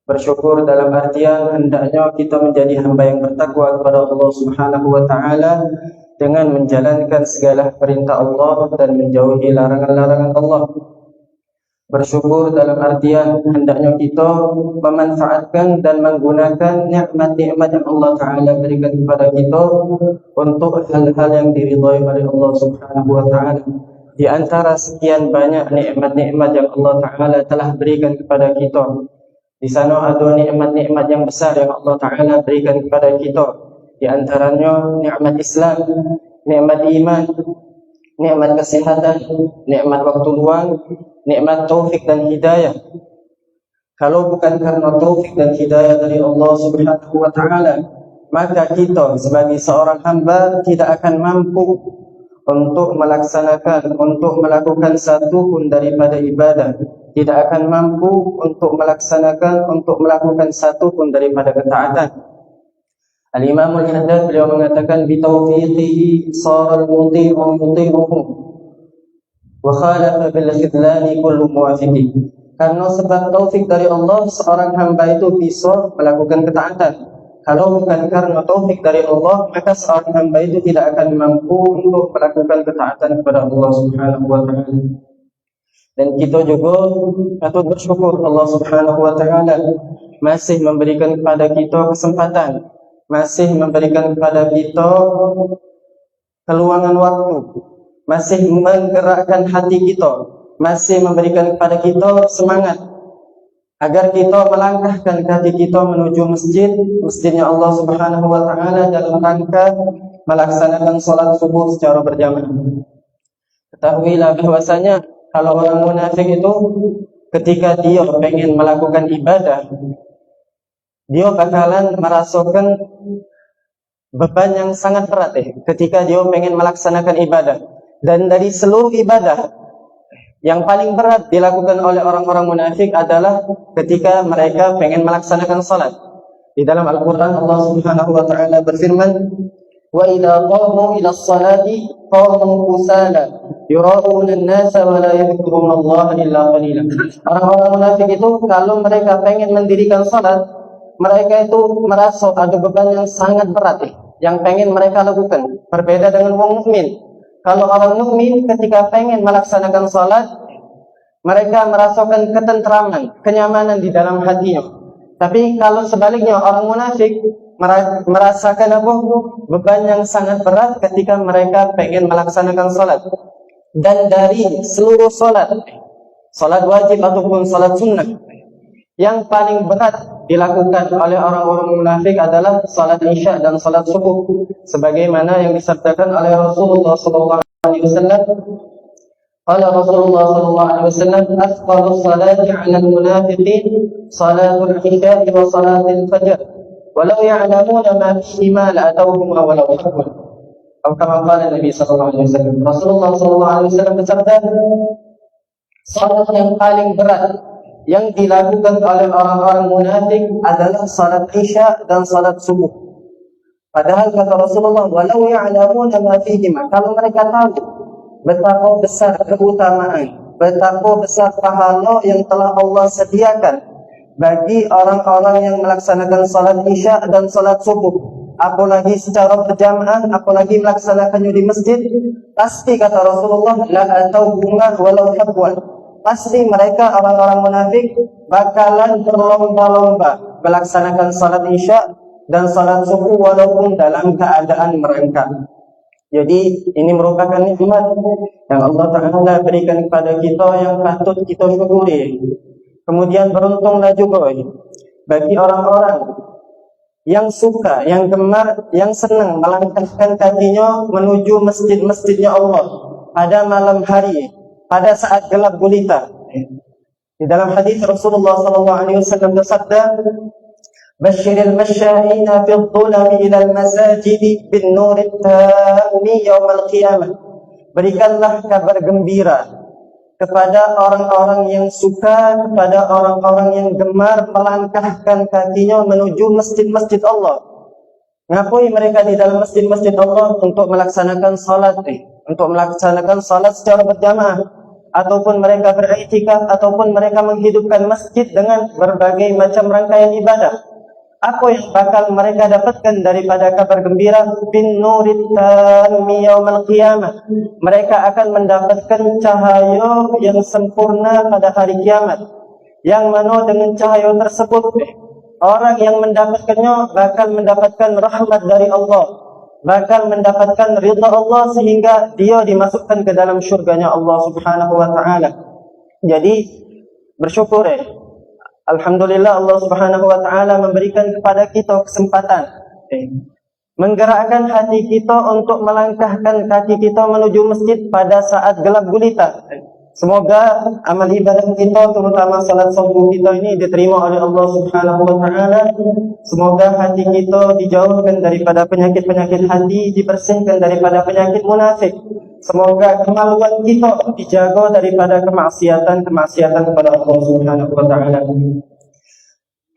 Bersyukur dalam artian hendaknya kita menjadi hamba yang bertakwa kepada Allah Subhanahu wa taala dengan menjalankan segala perintah Allah dan menjauhi larangan-larangan Allah. Bersyukur dalam artian hendaknya kita memanfaatkan dan menggunakan nikmat-nikmat yang Allah taala berikan kepada kita untuk hal-hal yang diridhai oleh Allah Subhanahu wa taala. Di antara sekian banyak nikmat-nikmat yang Allah taala telah berikan kepada kita, di sana ada nikmat-nikmat yang besar yang Allah Ta'ala berikan kepada kita. Di antaranya nikmat Islam, nikmat iman, nikmat kesehatan, nikmat waktu luang, nikmat taufik dan hidayah. Kalau bukan karena taufik dan hidayah dari Allah Subhanahu wa Ta'ala, maka kita sebagai seorang hamba tidak akan mampu untuk melaksanakan, untuk melakukan satu pun daripada ibadah, tidak akan mampu untuk melaksanakan, untuk melakukan satu pun daripada ketaatan. Al-Imam Al-Haddad beliau mengatakan bitaufiqihi sara al-muti'u muti'uhu wa khalafa bil khidlani kullu muwafiqi. Karena sebab taufik dari Allah, seorang hamba itu bisa melakukan ketaatan. Kalau bukan karena taufik dari Allah, maka seorang hamba itu tidak akan mampu untuk melakukan ketaatan kepada Allah Subhanahu wa taala. Dan kita juga patut bersyukur Allah Subhanahu wa taala masih memberikan kepada kita kesempatan, masih memberikan kepada kita keluangan waktu, masih menggerakkan hati kita, masih memberikan kepada kita semangat agar kita melangkahkan kaki kita menuju masjidnya Allah Subhanahu wa taala dalam rangka melaksanakan salat subuh secara berjamaah. Ketahuilah bahwasanya kalau orang munafik itu ketika dia pengen melakukan ibadah, dia bakalan merasakan beban yang sangat berat ketika dia pengen melaksanakan ibadah. Dan dari seluruh ibadah, yang paling berat dilakukan oleh orang-orang munafik adalah ketika mereka pengen melaksanakan salat. Di dalam Al-Quran Allah Subhanahu wa taala berfirman, "Wa idza qamu ila as-salati qamu kusala yura'una an-nasa wa la yadhkuruna Allah illa qalila." Orang-orang munafik itu kalau mereka pengen mendirikan salat, mereka itu merasa ada beban yang sangat berat yang pengen mereka lakukan. Berbeda dengan orang mukmin. Kalau orang mukmin ketika pengen melaksanakan salat, mereka merasakan ketentraman, kenyamanan di dalam hatinya. Tapi kalau sebaliknya orang munafik merasakan beban yang sangat berat ketika mereka pengen melaksanakan salat. Dan dari seluruh salat wajib ataupun salat sunnah, yang paling berat dilakukan oleh orang-orang munafik adalah salat Isya dan salat subuh, sebagaimana yang disabdakan oleh Rasulullah sallallahu alaihi wasallam. Qala Rasulullah sallallahu alaihi wasallam, "Afdhalus salati 'ala al-munafiqin salatul Isya wa salatul Fajr. Walau ya'lamuna ma fihima la'atawhuma walau habwan." Atau kama qala Nabi sallallahu alaihi wasallam. Rasulullah sallallahu alaihi wasallam bersabda, salat yang paling berat yang dilakukan oleh orang-orang munafik adalah salat Isya dan salat subuh. Padahal kata Rasulullah, walau ya'lamuna ma fihima, kalau mereka tahu betapa besar keutamaan, betapa besar pahala yang telah Allah sediakan bagi orang-orang yang melaksanakan salat Isya dan salat subuh, apalagi secara berjamaah, apalagi melaksanakannya di masjid, pasti kata Rasulullah, la atauhuma walau habwan. Pasti mereka orang-orang munafik bakalan berlomba-lomba melaksanakan salat Isya dan salat subuh walaupun dalam keadaan merangkak. Jadi ini merupakan nikmat yang Allah Ta'ala berikan kepada kita yang patut kita syukuri. Kemudian beruntunglah juga bagi orang-orang yang suka, yang gemar, yang senang melangkahkan kakinya menuju masjid-masjidnya Allah pada malam hari, pada saat gelap gulita. Di dalam hadis Rasulullah sallallahu alaihi wasallam bersabda, "Basyiril masya'ina fil dhulami ila al-masajid bin nuri at-tammi yaumil qiyamah." Berikanlah kabar gembira kepada orang-orang yang suka, kepada orang-orang yang gemar melangkahkan kakinya menuju masjid-masjid Allah. Ngapui mereka di dalam masjid-masjid Allah untuk melaksanakan salat, untuk melaksanakan salat secara berjamaah. ataupun mereka beriktikaf, ataupun mereka menghidupkan masjid dengan berbagai macam rangkaian ibadah, apa yang bakal mereka dapatkan daripada kabar gembira? Bin nurit tammi yaumal qiyamah. Mereka akan mendapatkan cahaya yang sempurna pada hari kiamat. Yang mana dengan cahaya tersebut, orang yang mendapatkannya bakal mendapatkan rahmat dari Allah, bakal mendapatkan ridha Allah, sehingga dia dimasukkan ke dalam syurganya Allah Subhanahu wa taala. Jadi bersyukur alhamdulillah Allah Subhanahu wa taala memberikan kepada kita kesempatan menggerakkan hati kita untuk melangkahkan kaki kita menuju masjid pada saat gelap gulita. Semoga amal ibadah kita, terutama salat subuh kita ini, diterima oleh Allah Subhanahu wa taala. Semoga hati kita dijauhkan daripada penyakit-penyakit hati, dibersihkan daripada penyakit munafik. Semoga kemaluan kita dijaga daripada kemaksiatan kepada Allah Subhanahu wa taala.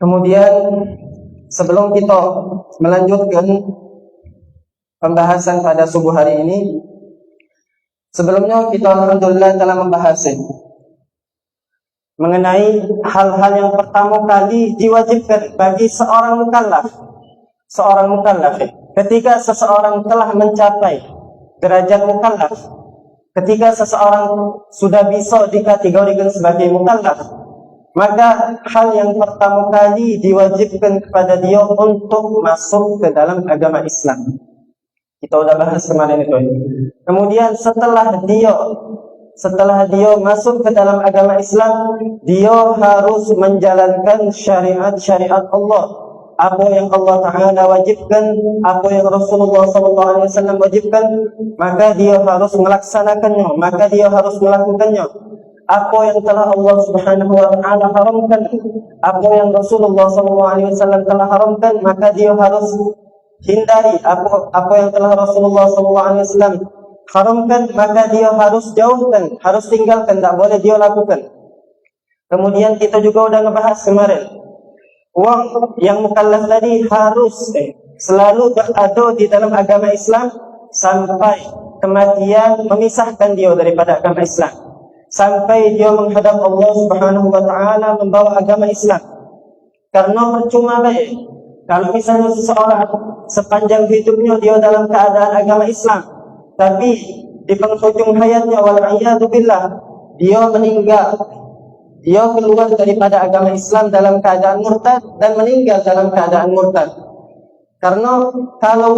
Kemudian sebelum kita melanjutkan pembahasan pada subuh hari ini, sebelumnya kita alhamdulillah telah membahas mengenai hal-hal yang pertama kali diwajibkan bagi seorang mukallaf. Ketika seseorang telah mencapai derajat mukallaf, ketika seseorang sudah bisa dikategorikan sebagai mukallaf, maka hal yang pertama kali diwajibkan kepada dia untuk masuk ke dalam agama Islam. Kita sudah bahas kemarin itu. Kemudian setelah dia masuk ke dalam agama Islam, dia harus menjalankan syariat Allah. Apa yang Allah Ta'ala wajibkan, apa yang Rasulullah SAW wajibkan, maka dia harus melaksanakannya, maka dia harus melakukannya. Apa yang telah Allah Subhanahu wa Ta'ala haramkan, apa yang Rasulullah SAW telah haramkan, maka dia harus hindari. Apa yang telah Rasulullah SAW haramkan, maka dia harus jauhkan, harus tinggalkan, tak boleh dia lakukan. Kemudian kita juga sudah ngebahas kemarin, uang yang mukallaf tadi harus selalu berada di dalam agama Islam sampai kematian memisahkan dia daripada agama Islam, sampai dia menghadap Allah Subhanahu wa taala membawa agama Islam. Karena percuma baik kalau misalnya seseorang sepanjang hidupnya dia dalam keadaan agama Islam, tapi di penghujung hayatnya wal'iyadu billah dia meninggal, dia keluar daripada agama Islam dalam keadaan murtad dan meninggal dalam keadaan murtad. Karena kalau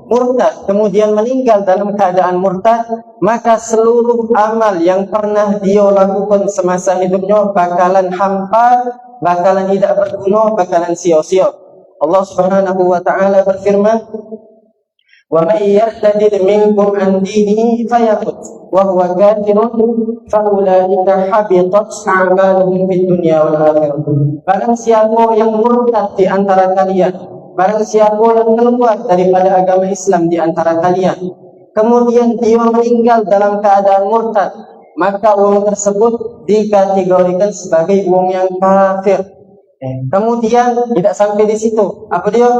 murtad kemudian meninggal dalam keadaan murtad, maka seluruh amal yang pernah dia lakukan semasa hidupnya bakalan hampa, bakalan tidak berguna, bakalan sia-sia. Allah Subhanahu wa taala berfirman, "Wa may yartadid minkum an dinihi fayamut wa huwa kafirun fa ulaika habitat a'maluhum fid dunya wal akhirah." Barang siapa yang murtad di antara kalian, barang siapa yang keluar daripada agama Islam di antara kalian, kemudian dia meninggal dalam keadaan murtad, maka orang tersebut dikategorikan sebagai orang yang kafir. Kemudian tidak sampai di situ. Apa dia?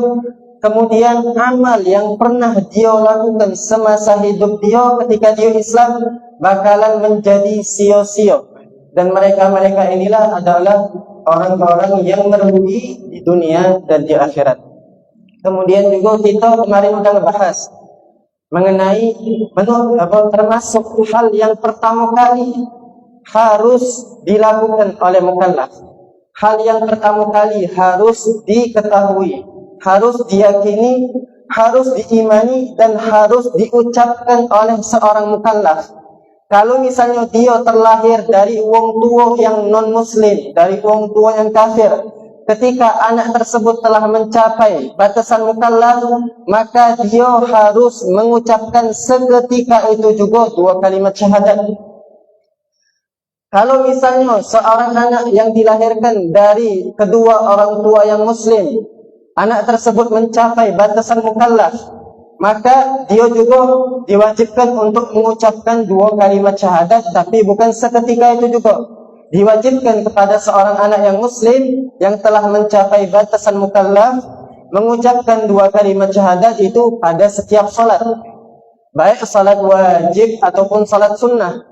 Kemudian amal yang pernah dia lakukan semasa hidup dia ketika dia Islam bakalan menjadi sia-sia. Dan mereka inilah adalah orang-orang yang merugi di dunia dan di akhirat. Kemudian juga kita kemarin sudah membahas mengenai termasuk hal yang pertama kali harus dilakukan oleh mukallaf. Hal yang pertama kali harus diketahui, harus diyakini, harus diimani, dan harus diucapkan oleh seorang mukallaf. Kalau misalnya dia terlahir dari wong tua yang non-muslim, dari wong tua yang kafir, ketika anak tersebut telah mencapai batasan mukallaf, maka dia harus mengucapkan seketika itu juga dua kalimat syahadat. Kalau misalnya seorang anak yang dilahirkan dari kedua orang tua yang muslim, anak tersebut mencapai batasan mukallaf, maka dia juga diwajibkan untuk mengucapkan dua kalimat syahadat, tapi bukan seketika itu juga. Diwajibkan kepada seorang anak yang muslim yang telah mencapai batasan mukallaf mengucapkan dua kalimat syahadat itu pada setiap salat, baik salat wajib ataupun salat sunnah.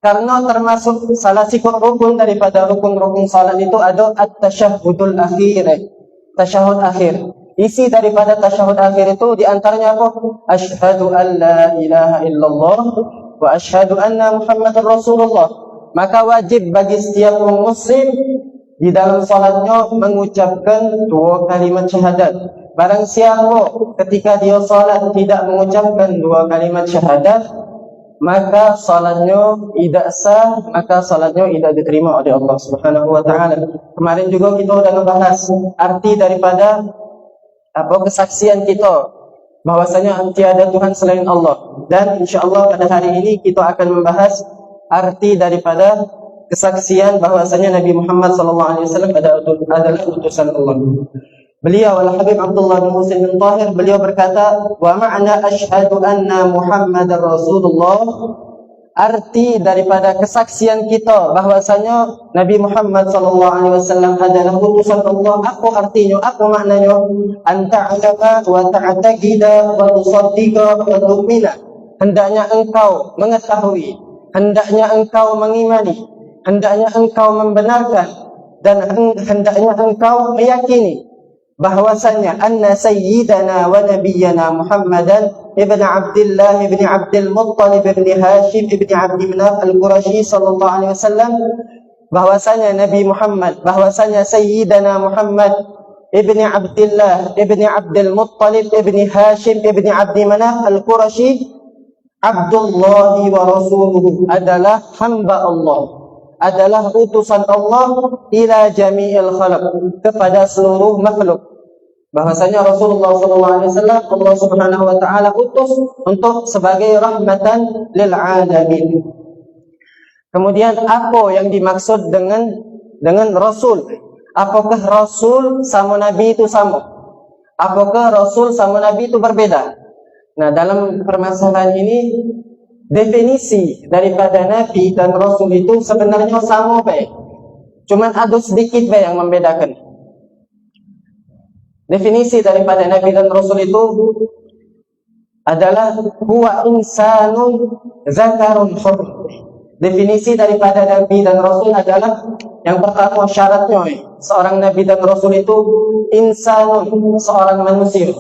Karena termasuk salah satu rukun daripada rukun-rukun salat itu ada at-tasyahhudul akhir. Tasyahud akhir. Isi daripada tasyahud akhir itu diantaranya apa? Asyhadu an la ilaha illallah wa asyhadu anna Muhammadar Rasulullah. Maka wajib bagi setiap muslim di dalam salatnya mengucapkan dua kalimat syahadat. Barang siapa ketika dia salat tidak mengucapkan dua kalimat syahadat, maka salatnya tidak sah, maka salatnya tidak diterima oleh Allah Subhanahu wa taala. Kemarin juga kita sudah membahas arti daripada kesaksian kita bahwasanya tiada Tuhan selain Allah, dan insyaallah pada hari ini kita akan membahas arti daripada kesaksian bahwasanya Nabi Muhammad sallallahu alaihi wasallam adalah utusan Allah. Beliau Al-Habib Abdullah bin Muslim bin Tahir, beliau berkata, wa ma'na asyhadu anna Muhammadar Rasulullah, arti daripada kesaksian kita bahwasanya Nabi Muhammad sallallahu alaihi wasallam adalah utusan Allah. Apa artinya? Apa maknanya? Anta alama wa ta'taqida wa tusaddiqa wa tu'mina. Hendaknya engkau mengetahui, hendaknya engkau mengimani, hendaknya engkau membenarkan, dan hendaknya engkau meyakini bahwasanya anna sayyidana wa nabiyyana Muhammadan ibn Abdullah ibn Abdul Muttalib ibn Hashim ibn Abdi Manaf al-Qurashi sallallahu alaihi wasallam, bahwasanya Nabi Muhammad, bahwasanya sayyidana Muhammad ibn Abdullah ibn Abdul Muttalib ibn Hashim ibn Abdi Manaf al-Qurashi Abdullah wa rasuluhu, adalah hamba Allah, adalah utusan Allah ila jami'il khalq, kepada seluruh makhluk. Bahwasanya Rasulullah SAW Allah Subhanahu wa taala utus untuk sebagai rahmatan lil alamin. Kemudian apa yang dimaksud dengan rasul? Apakah rasul sama nabi itu sama? Apakah rasul sama nabi itu berbeda? Nah, dalam permasalahan ini definisi daripada nabi dan rasul itu sebenarnya sama baik. Cuma ada sedikit baik yang membedakan. Definisi daripada nabi dan rasul itu adalah huwa insanun zakarun hur. Definisi daripada nabi dan rasul adalah, yang pertama syaratnya, seorang nabi dan rasul itu insanun, seorang manusia.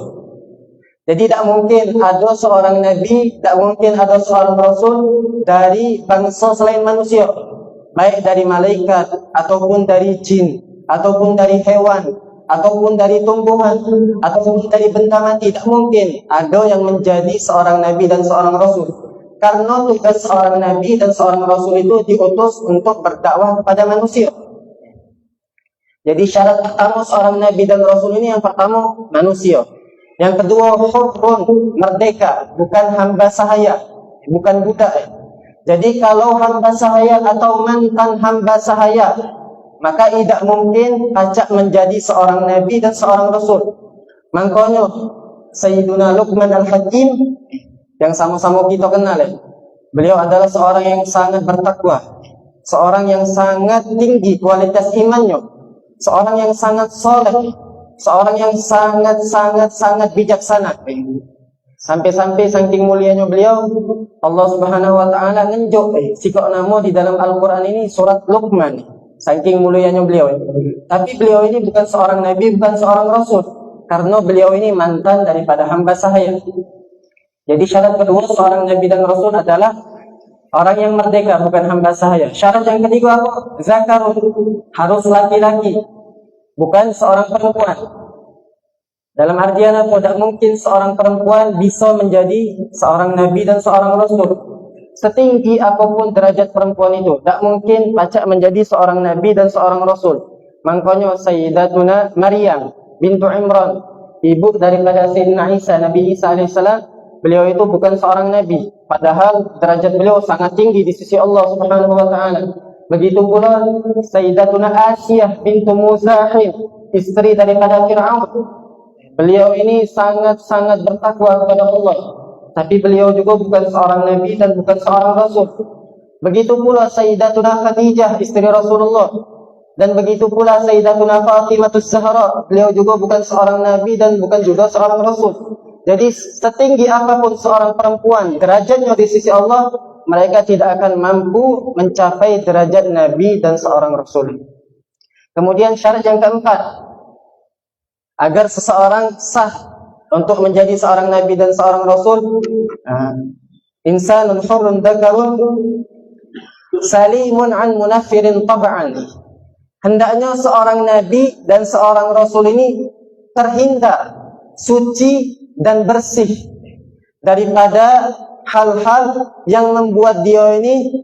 Jadi tidak mungkin ada seorang nabi, tidak mungkin ada seorang rasul dari bangsa selain manusia, baik dari malaikat ataupun dari jin ataupun dari hewan ataupun dari tumbuhan ataupun dari benda mati. Tidak mungkin ada yang menjadi seorang nabi dan seorang rasul, karena tugas seorang nabi dan seorang rasul itu diutus untuk berdakwah kepada manusia. Jadi syarat pertama seorang nabi dan rasul ini, yang pertama manusia, yang kedua hurun, merdeka, bukan hamba sahaya, bukan budak. Jadi kalau hamba sahaya atau mantan hamba sahaya, maka tidak mungkin acak menjadi seorang nabi dan seorang rasul. Makanya Sayyiduna Luqman Al-Hakim yang sama-sama kita kenal, beliau adalah seorang yang sangat bertakwa, seorang yang sangat tinggi kualitas imannya, seorang yang sangat soleh, seorang yang sangat bijaksana. Sampai-sampai saking mulianya beliau, Allah Subhanahu wa taala ngenjuk sikok nama di dalam Al-Qur'an ini surat Luqman. Saking mulianya beliau. Tapi beliau ini bukan seorang nabi, bukan seorang rasul, karena beliau ini mantan daripada hamba sahaya. Jadi syarat kedua seorang nabi dan rasul adalah orang yang merdeka, bukan hamba sahaya. Syarat yang ketiga apa? Zakarun, harus laki-laki, bukan seorang perempuan. Dalam artian apa? Tidak mungkin seorang perempuan bisa menjadi seorang nabi dan seorang rasul. Setinggi apapun derajat perempuan itu, tak mungkin pacak menjadi seorang nabi dan seorang rasul. Makanya Sayyidatuna Maryam bintu Imran, ibu daripada Sayyidina Isa, Nabi Isa alaihissalam, beliau itu bukan seorang nabi, padahal derajat beliau sangat tinggi di sisi Allah Subhanahu wa taala. Begitu pula Sayyidatuna Asiyah bintu Muzahim, istri daripada Fir'aun. Beliau ini sangat bertakwa kepada Allah, tapi beliau juga bukan seorang nabi dan bukan seorang rasul. Begitu pula Sayyidatuna Khadijah, istri Rasulullah, dan begitu pula Sayyidatuna Fatimatus Zahra, beliau juga bukan seorang nabi dan bukan juga seorang rasul. Jadi setinggi apapun seorang perempuan derajatnya di sisi Allah, mereka tidak akan mampu mencapai derajat Nabi dan seorang Rasul. Kemudian syarat yang keempat, agar seseorang sah untuk menjadi seorang Nabi dan seorang Rasul, insanun hurrun dzakarun salimun an munaffirin tab'an. Hendaknya seorang Nabi dan seorang Rasul ini terhindar, suci dan bersih daripada hal-hal yang membuat dia ini,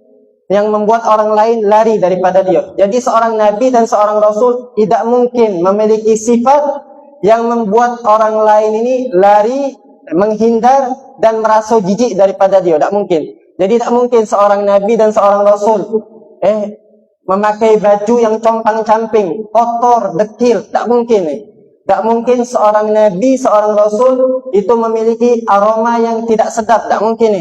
yang membuat orang lain lari daripada dia. Jadi seorang Nabi dan seorang Rasul tidak mungkin memiliki sifat yang membuat orang lain ini lari, menghindar dan merasa jijik daripada dia. Tidak mungkin. Jadi tidak mungkin seorang Nabi dan seorang Rasul memakai baju yang compang-camping, kotor, dekil. Tak mungkin. Tak mungkin seorang Nabi, seorang Rasul itu memiliki aroma yang tidak sedap. Tak mungkin.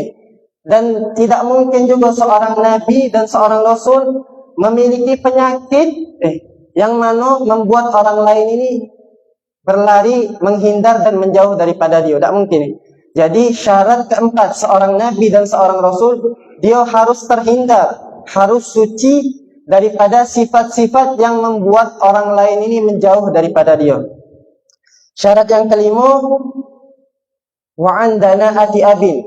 Dan tidak mungkin juga seorang Nabi dan seorang Rasul memiliki penyakit yang mana membuat orang lain ini berlari, menghindar dan menjauh daripada dia. Tak mungkin. Jadi syarat keempat seorang Nabi dan seorang Rasul, dia harus terhindar, harus suci daripada sifat-sifat yang membuat orang lain ini menjauh daripada dia. Syarat yang kelima, wa'an dana'ati abin.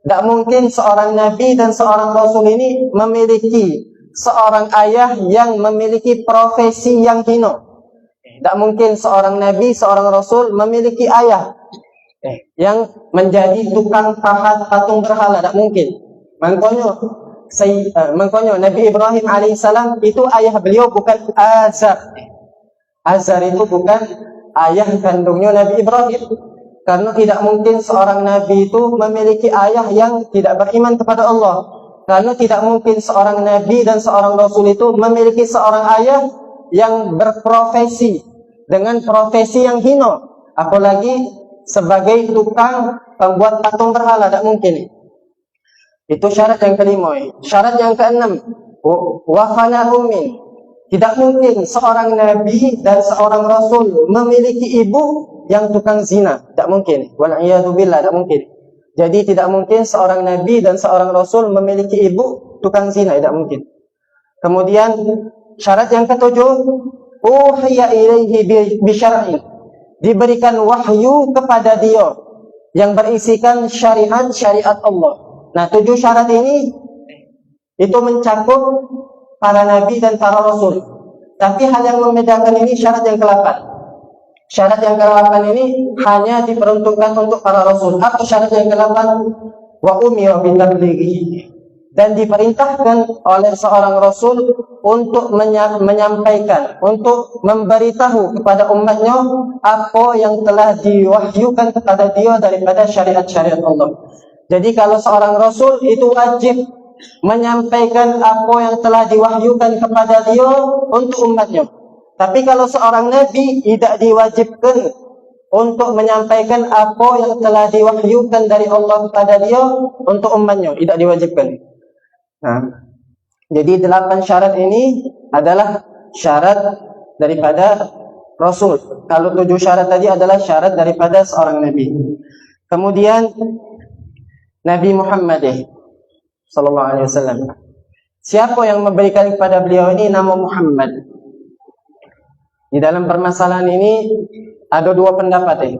Tak mungkin seorang Nabi dan seorang Rasul ini memiliki seorang ayah yang memiliki profesi yang hina. Tak mungkin seorang Nabi, seorang Rasul memiliki ayah yang menjadi tukang pahat patung berhala. Tak mungkin. Makanya Nabi Ibrahim alaihissalam itu ayah beliau bukan Azar. Azar itu bukan ayah kandungnya Nabi Ibrahim. Karena tidak mungkin seorang Nabi itu memiliki ayah yang tidak beriman kepada Allah. Karena tidak mungkin seorang Nabi dan seorang Rasul itu memiliki seorang ayah yang berprofesi dengan profesi yang hina. Apalagi sebagai tukang pembuat patung berhala. Tak mungkin. Itu syarat yang kelima. Syarat yang keenam, wafana ummin. Tidak mungkin seorang Nabi dan seorang Rasul memiliki ibu yang tukang zina. Tak mungkin. Wal'iyadzubillah, tak mungkin. Jadi tidak mungkin seorang Nabi dan seorang Rasul memiliki ibu tukang zina. Tak mungkin. Kemudian syarat yang ketujuh, uhiya ilaihi bisyar'i. Diberikan wahyu kepada dia yang berisikan syariat Allah. Nah, 7 syarat ini itu mencakup para nabi dan para rasul. Tapi hal yang membedakan ini syarat yang ke-8. Syarat yang ke-8 ini hanya diperuntukkan untuk para rasul. Apa syarat yang ke-8? Wa umira bitablighi. Dan diperintahkan oleh seorang rasul untuk menyampaikan, untuk memberitahu kepada umatnya apa yang telah diwahyukan kepada dia daripada syariat-syariat Allah. Jadi kalau seorang rasul itu wajib menyampaikan apa yang telah diwahyukan kepada dia untuk umatnya. Tapi kalau seorang nabi tidak diwajibkan untuk menyampaikan apa yang telah diwahyukan dari Allah kepada dia untuk umatnya, tidak diwajibkan. Nah, jadi 8 syarat ini adalah syarat daripada rasul. Kalau 7 syarat tadi adalah syarat daripada seorang nabi. Kemudian Nabi Muhammad sallallahu alaihi wasallam. Siapa yang memberikan kepada beliau ini nama Muhammad? Di dalam permasalahan ini ada 2 pendapat.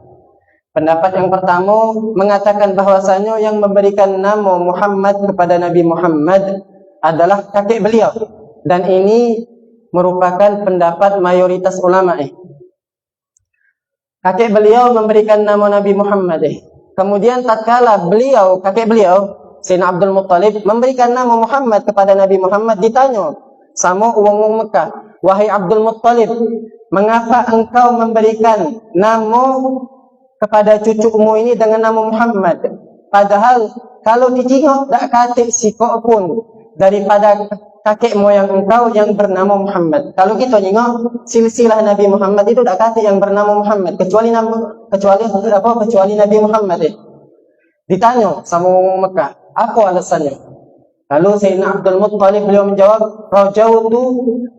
Pendapat yang pertama mengatakan bahwasanya yang memberikan nama Muhammad kepada Nabi Muhammad adalah kakek beliau, dan ini merupakan pendapat mayoritas ulama. Kakek beliau memberikan nama Nabi Muhammad. Kemudian tatkala beliau, kakek beliau, Sayyidina Abdul Muttalib memberikan nama Muhammad kepada Nabi Muhammad, ditanya sama orang Mekah, wahai Abdul Muttalib, mengapa engkau memberikan nama kepada cucumu ini dengan nama Muhammad? Padahal kalau ditengok tak katik sikok pun daripada kakek moyang engkau yang bernama Muhammad. Kalau kita tengok silsilah Nabi Muhammad itu tak katik yang bernama Muhammad kecuali Nabi Muhammad. Ditanya sama orang Mekah, apa alasannya? Lalu Sayyidina Abdul Muttalib beliau menjawab, rajautu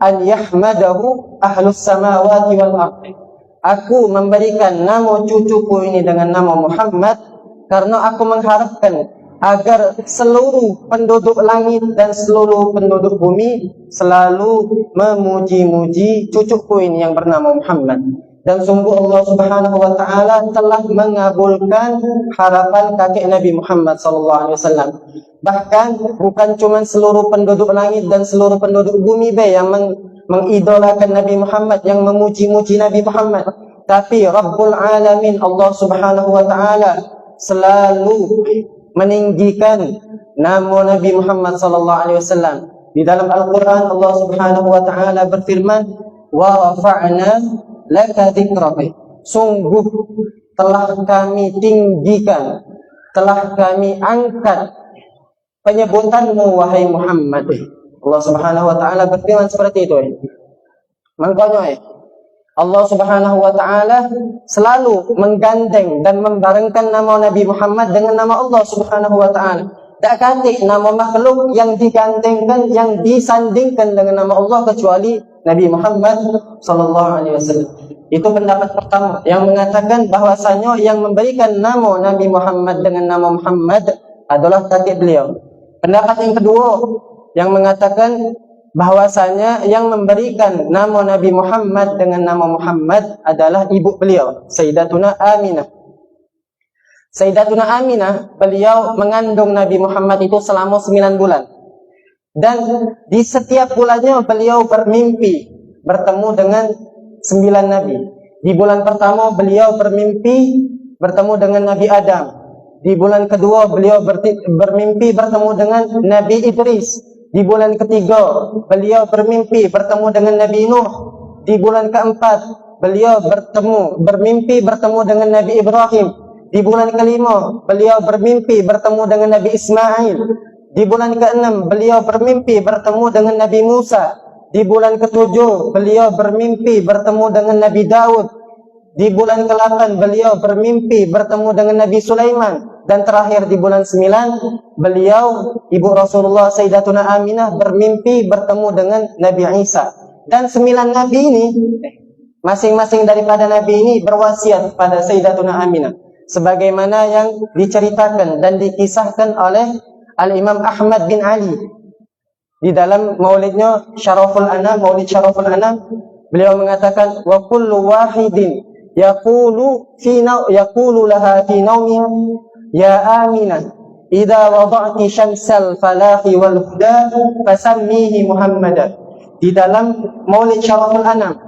an yahmadahu ahlus samawati wal ardi. Aku memberikan nama cucuku ini dengan nama Muhammad karena aku mengharapkan agar seluruh penduduk langit dan seluruh penduduk bumi selalu memuji-muji cucuku ini yang bernama Muhammad. Dan sungguh Allah Subhanahu wa taala telah mengabulkan harapan kakek Nabi Muhammad sallallahu alaihi wasallam. Bahkan bukan cuma seluruh penduduk langit dan seluruh penduduk bumi yang mengidolakan Nabi Muhammad, yang memuji-muji Nabi Muhammad, tapi Rabbul Alamin Allah Subhanahu wa taala selalu meninggikan nama Nabi Muhammad sallallahu alaihi wasallam. Di dalam Al-Qur'an Allah Subhanahu wa taala berfirman, "Wa rafa'na laka dzikraka." Sungguh telah kami tinggikan, telah kami angkat penyebutanmu wahai Muhammad. Allah Subhanahu wa taala berfirman seperti itu. Makanya Allah Subhanahu wa taala selalu menggandeng dan membarengkan nama Nabi Muhammad dengan nama Allah Subhanahu wa taala. Tak ganti nama makhluk yang digandengkan, yang disandingkan dengan nama Allah kecuali Nabi Muhammad sallallahu alaihi wasallam. Itu pendapat pertama yang mengatakan bahwasanya yang memberikan nama Nabi Muhammad dengan nama Muhammad adalah kakek beliau. Pendapat yang kedua yang mengatakan bahwasanya yang memberikan nama Nabi Muhammad dengan nama Muhammad adalah ibu beliau, Sayyidatuna Aminah. Sayyidatuna Aminah, beliau mengandung Nabi Muhammad itu selama 9 bulan. Dan di setiap bulannya beliau bermimpi bertemu dengan 9 nabi. Di bulan pertama beliau bermimpi bertemu dengan Nabi Adam. Di bulan kedua beliau bermimpi bertemu dengan Nabi Idris. Di bulan ketiga beliau bermimpi bertemu dengan Nabi Nuh. Di bulan keempat beliau bermimpi bertemu dengan Nabi Ibrahim. Di bulan kelima beliau bermimpi bertemu dengan Nabi Ismail. Di bulan keenam beliau bermimpi bertemu dengan Nabi Musa. Di bulan ketujuh beliau bermimpi bertemu dengan Nabi Daud. Di bulan ke-8 beliau bermimpi bertemu dengan Nabi Sulaiman. Dan terakhir di bulan 9 beliau, ibu Rasulullah Sayyidatuna Aminah, bermimpi bertemu dengan Nabi Isa. Dan 9 nabi ini, masing-masing daripada nabi ini berwasiat pada Sayyidatuna Aminah, sebagaimana yang diceritakan dan dikisahkan oleh Al-Imam Ahmad bin Ali di dalam maulidnya Syaraful Anam, Maulid Syaraful Anam. Beliau mengatakan, wa kullu wahidin yaqulu laha fi nawmiha, ya Aminah, idza wada'ti syamsal falahi wal huda fasammihi Muhammadan. Di dalam Maulid Syaraful Anam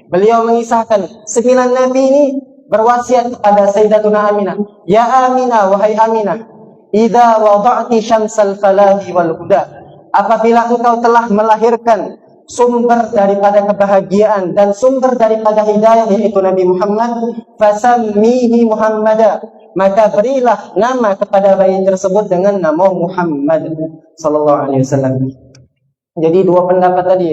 beliau mengisahkan 9 nabi ini berwasiat kepada Sayyidatuna Aminah, ya Aminah, wahai Aminah, idza wada'ti syamsal falahi wal huda, apabila engkau telah melahirkan sumber daripada kebahagiaan dan sumber daripada hidayah, yaitu Nabi Muhammad, fasammihi Muhammada, maka berilah nama kepada bayi tersebut dengan nama Muhammad sallallahu alaihi wasallam. Jadi dua pendapat tadi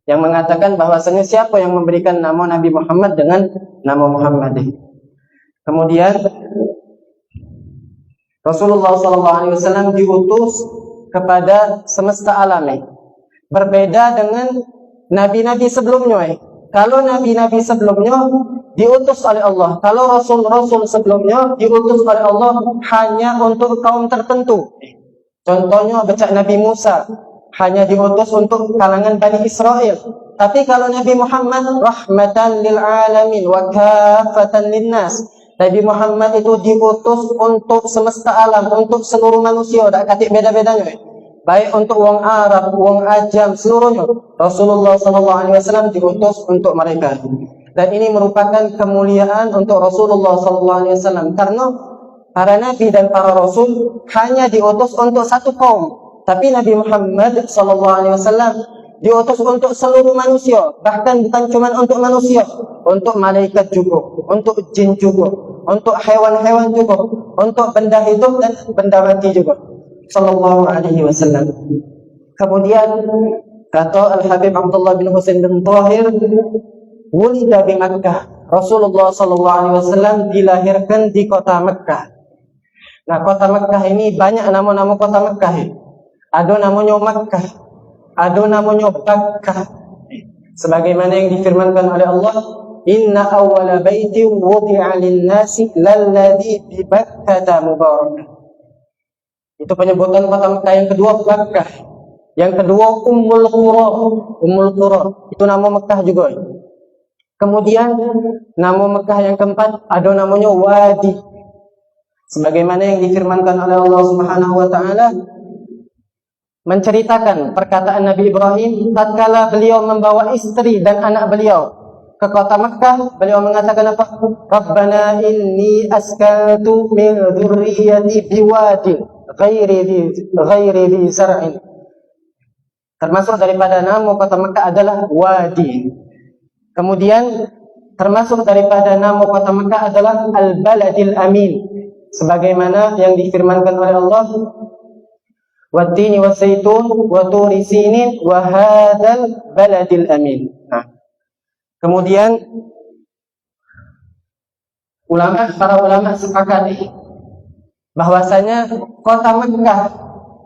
yang mengatakan bahwasanya siapa yang memberikan nama Nabi Muhammad dengan nama Muhammad. Kemudian Rasulullah sallallahu alaihi wasallam diutus kepada semesta alam. Berbeda dengan nabi-nabi sebelumnya. Kalau nabi-nabi sebelumnya diutus oleh Allah, kalau rasul-rasul sebelumnya diutus oleh Allah hanya untuk kaum tertentu. Contohnya becak Nabi Musa hanya diutus untuk kalangan Bani Israel. Tapi kalau Nabi Muhammad rahmatan lil alamin wa kafatan linnas, Nabi Muhammad itu diutus untuk semesta alam, untuk seluruh manusia, tak katik beda-bedanya. Baik untuk wong Arab, wong Ajam, seluruhnya. Rasulullah SAW diutus untuk mereka. Dan ini merupakan kemuliaan untuk Rasulullah SAW. Karena para nabi dan para rasul hanya diutus untuk satu kaum. Tapi Nabi Muhammad SAW diutus untuk seluruh manusia. Bahkan bukan cuma untuk manusia, untuk malaikat juga, untuk jin juga, untuk hewan-hewan juga, untuk benda hidup dan benda mati juga. Sallallahu alaihi wasallam. Kemudian kata Al-Habib Abdullah bin Husain bin Tahir, wulida di Makkah. Rasulullah sallallahu alaihi wasallam dilahirkan di kota Makkah. Nah, kota Makkah ini banyak nama-nama kota Makkah. Ada namanya Makkah, ada namanya Bakkah. Sebagaimana yang difirmankan oleh Allah, inna awwala baitin wudi'a lin-nasi lalladzi bi Bakkah mubarak. Itu penyebutan kota Mekah. Yang kedua Makkah. Yang kedua Ummul Qura. Ummul Qura itu nama Mekah juga. Kemudian nama Mekah yang keempat ada namanya Wadi. Sebagaimana yang difirmankan oleh Allah Subhanahu wa taala menceritakan perkataan Nabi Ibrahim tatkala beliau membawa istri dan anak beliau ke kota Makkah, beliau mengatakan apa? Rabbana inni askantu min dzurriyyati biwadin ghairi di zar'in. Termasuk daripada nama kota Makkah adalah Wadi. Kemudian termasuk daripada nama kota Makkah adalah Al-Baladil Amin. Sebagaimana yang difirmankan oleh Allah, Wattini waszaitun wa turi sinin wa hadzal baladil amin. Nah, kemudian para ulama sepakat bahwasanya kota Mekah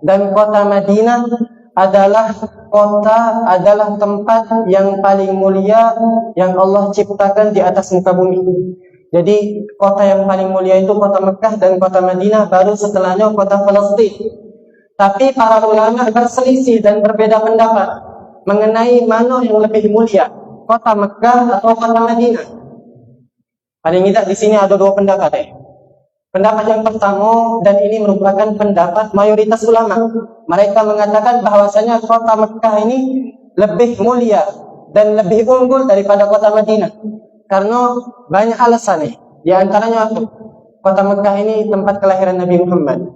dan kota Madinah adalah tempat yang paling mulia yang Allah ciptakan di atas muka bumi. Jadi kota yang paling mulia itu kota Mekah dan kota Madinah, baru setelahnya kota Palestina. Tapi para ulama berselisih dan berbeda pendapat mengenai mana yang lebih mulia, kota Mekah atau kota Madinah. Paling tidak di sini ada dua pendapat. Pendapat yang pertama, dan ini merupakan pendapat mayoritas ulama, mereka mengatakan bahwasanya kota Mekah ini lebih mulia dan lebih unggul daripada kota Madinah. Karena banyak alasan nih. Di antaranya apa? Kota Mekah ini tempat kelahiran Nabi Muhammad.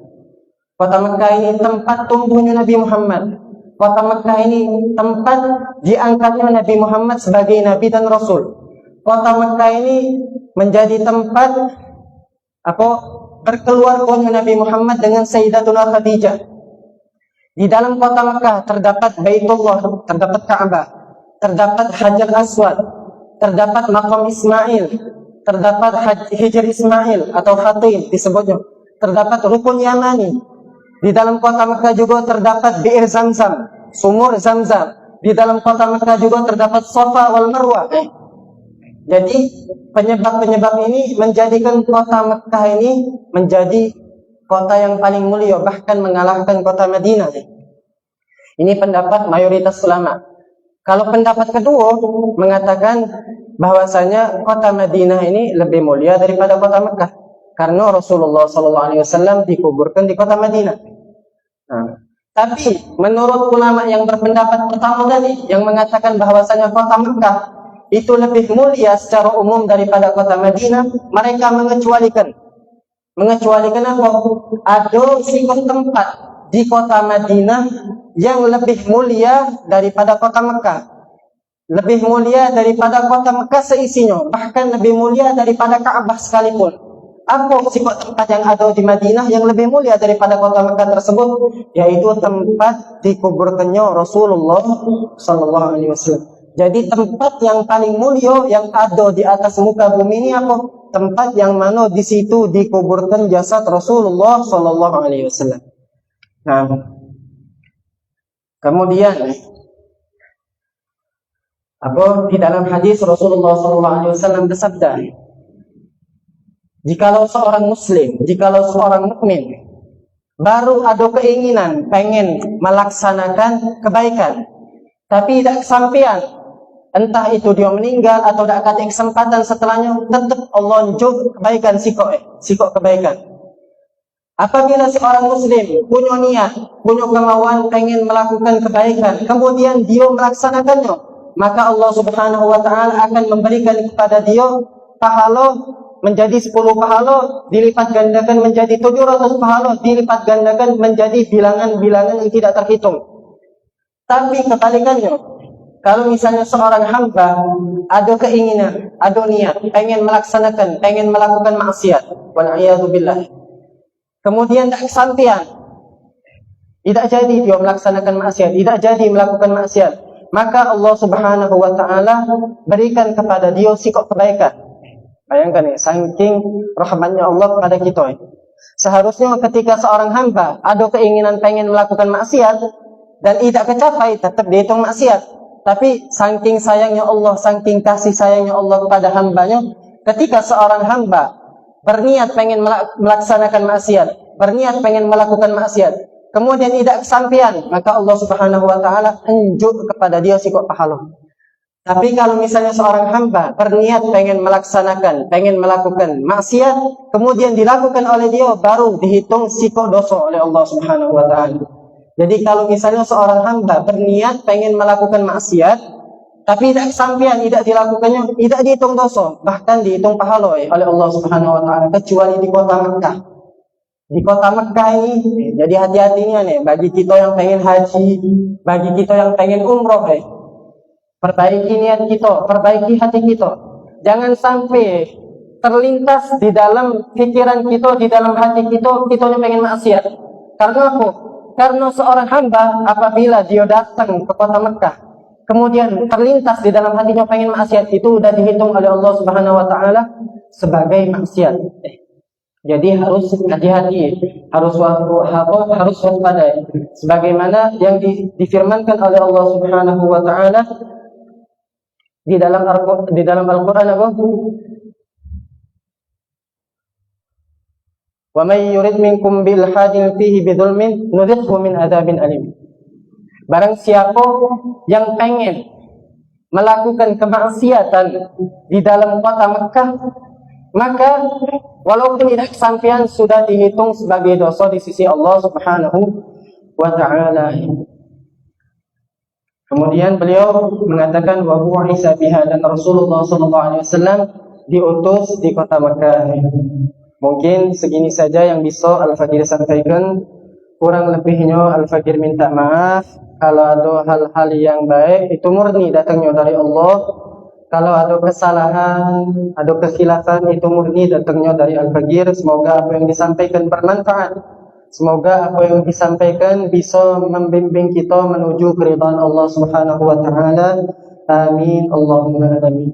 Kota Mekah ini tempat tumbuhnya Nabi Muhammad. Kota Mekah ini tempat diangkatnya Nabi Muhammad sebagai Nabi dan Rasul. Kota Mekah ini menjadi tempat berkeluarganya Nabi Muhammad dengan Sayyidatuna Khadijah. Di dalam kota Mekah terdapat Baitullah, terdapat Ka'bah, terdapat Hajar Aswad, terdapat Maqam Ismail, terdapat Hijr Ismail atau Khatim disebutnya, terdapat Rukun Yamani. Di dalam kota Mekah juga terdapat Bi'ir Zamzam, sumur Zamzam. Di dalam kota Mekah juga terdapat Safa wal Marwah. Jadi penyebab-penyebab ini menjadikan kota Mekah ini menjadi kota yang paling mulia, bahkan mengalahkan kota Madinah. Ini pendapat mayoritas ulama. Kalau pendapat kedua mengatakan bahwasanya kota Madinah ini lebih mulia daripada kota Mekah, karena Rasulullah SAW dikuburkan di kota Madinah. Nah, tapi menurut ulama yang berpendapat pertama tadi, yang mengatakan bahwasanya kota Mekah itu lebih mulia secara umum daripada kota Madinah, mereka mengecualikan apa? Ada sikap tempat di kota Madinah yang lebih mulia daripada kota Mekah, lebih mulia daripada kota Mekah seisinya, bahkan lebih mulia daripada Ka'bah sekalipun. Apa sifat tempat yang ada di Madinah yang lebih mulia daripada kota Mekah tersebut? Yaitu tempat dikuburkannya Rasulullah SAW. Jadi tempat yang paling mulia yang ada di atas muka bumi ini apa? Tempat yang mana di situ dikuburkan jasad Rasulullah SAW. Nah, kemudian di dalam hadis Rasulullah SAW bersabda, jikalau seorang muslim, jikalau seorang mukmin baru ada keinginan pengen melaksanakan kebaikan, tapi tidak kesampaian, entah itu dia meninggal atau tidak ada kesempatan setelahnya, tetap Allah unjuk kebaikan, sikok kebaikan. Apabila seorang muslim punya niat, punya kemauan pengen melakukan kebaikan, kemudian dia melaksanakannya, maka Allah Subhanahu wa taala akan memberikan kepada dia pahala menjadi 10 pahala, dilipat gandakan menjadi 700 pahala, dilipat gandakan menjadi bilangan-bilangan yang tidak terhitung. Tapi kebalikannya, kalau misalnya seorang hamba ada keinginan, ada niat, pengen melaksanakan, pengen melakukan maksiat, wal'iyadzubillah, kemudian tidak kesampaian, tidak jadi dia melaksanakan maksiat, tidak jadi melakukan maksiat, maka Allah Subhanahu wa taala berikan kepada dia sikap kebaikan. Bayangkan nih, saking rahmatnya Allah kepada kita. Seharusnya ketika seorang hamba ada keinginan pengen melakukan maksiat dan tidak kecapai, tetap dihitung maksiat. Tapi saking sayangnya Allah, saking kasih sayangnya Allah kepada hambanya, ketika seorang hamba berniat pengen melaksanakan maksiat, berniat pengen melakukan maksiat, kemudian tidak kesampaian, maka Allah Subhanahu wa taala unjuk kepada dia sikok pahala. Tapi kalau misalnya seorang hamba berniat pengen melaksanakan, pengen melakukan maksiat, kemudian dilakukan oleh dia, baru dihitung sikok dosa oleh Allah Subhanahu wa taala. Jadi kalau misalnya seorang hamba berniat pengen melakukan maksiat, tapi tidak kesampaian, tidak dilakukannya, tidak dihitung dosa, bahkan dihitung pahala oleh Allah Subhanahu wa taala, kecuali di kota Mekah. Di kota Mekah ini, jadi hati-hatinya nih bagi kita yang pengen haji, bagi kita yang pengen umroh, perbaiki niat kita, perbaiki hati kita. Jangan sampai terlintas di dalam pikiran kita, di dalam hati kita, kita yang pengen maksiat. Karena apa? Karena seorang hamba apabila dia datang ke kota Mekah, kemudian terlintas di dalam hatinya pengen maksiat, itu sudah dihitung oleh Allah Subhanahu wa taala sebagai maksiat. Jadi harus hati-hati, harus waspada. Sebagaimana yang difirmankan oleh Allah Subhanahu wa taala di dalam Al-Qur'an apa? Wa may yurid minkum bil hadin fihi bidzulmin nudhiqhu min adzabin alim. Barang siapa yang pengen melakukan kemaksiatan di dalam kota Mekah, maka walaupun tidak kesampaian sudah dihitung sebagai dosa di sisi Allah Subhanahu wa taala. Kemudian beliau mengatakan wa huwa Isa biha, dan Rasulullah sallallahu alaihi wasallam diutus di kota Mekah. Mungkin segini saja yang bisa Al-Fakir sampaikan. Kurang lebihnya Al-Fakir minta maaf. Kalau ada hal-hal yang baik itu murni datangnya dari Allah. Kalau ada kesalahan, ada kekhilafan, itu murni datangnya dari Al-Fakir. Semoga apa yang disampaikan bermanfaat. Semoga apa yang disampaikan bisa membimbing kita menuju keridhaan Allah Subhanahu wa taala. Amin. Allahumma amin.